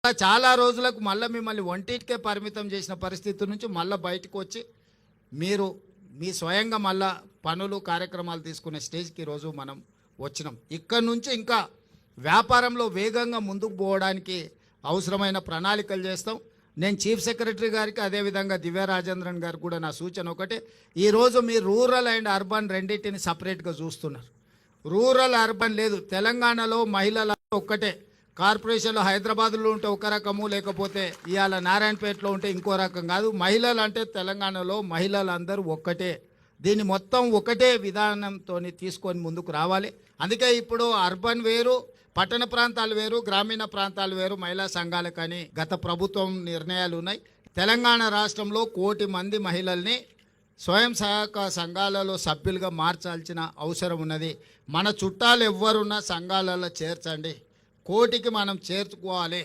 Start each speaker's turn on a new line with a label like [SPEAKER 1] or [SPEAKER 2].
[SPEAKER 1] చాలా రోజులకు మళ్ళీ మిమ్మల్ని ఒంటికే పరిమితం చేసిన పరిస్థితి నుంచి మళ్ళీ బయటకు వచ్చి మీరు మీ స్వయంగా మళ్ళా పనులు కార్యక్రమాలు తీసుకునే స్టేజ్కి ఈరోజు మనం వచ్చినాం. ఇక్కడ నుంచి ఇంకా వ్యాపారంలో వేగంగా ముందుకు పోవడానికి అవసరమైన ప్రణాళికలు చేస్తాం. నేను చీఫ్ సెక్రటరీ గారికి అదేవిధంగా దివ్య రాజేంద్రన్ గారికి కూడా నా సూచన ఒకటే, ఈరోజు మీరు రూరల్ అండ్ అర్బన్ రెండింటిని సపరేట్గా చూస్తున్నారు. రూరల్ అర్బన్ లేదు. తెలంగాణలో మహిళల ఒక్కటే. కార్పొరేషన్లో హైదరాబాద్లో ఉంటే ఒక రకము, లేకపోతే ఇవాళ నారాయణపేటలో ఉంటే ఇంకో రకం కాదు. మహిళలు అంటే తెలంగాణలో మహిళలందరూ ఒక్కటే. దీన్ని మొత్తం ఒకటే విధానంతో తీసుకొని ముందుకు రావాలి. అందుకే ఇప్పుడు అర్బన్ వేరు, పట్టణ ప్రాంతాలు వేరు, గ్రామీణ ప్రాంతాలు వేరు మహిళా సంఘాలకని గత ప్రభుత్వం నిర్ణయాలు ఉన్నాయి. తెలంగాణ రాష్ట్రంలో 1 కోటి మంది మహిళల్ని స్వయం సహాయక సంఘాలలో సభ్యులుగా మార్చాల్సిన అవసరం ఉన్నది. మన చుట్టాలు ఎవ్వరున్నా సంఘాలలో చేర్చండి. 1 కోటికి మనం చేర్చుకోవాలి.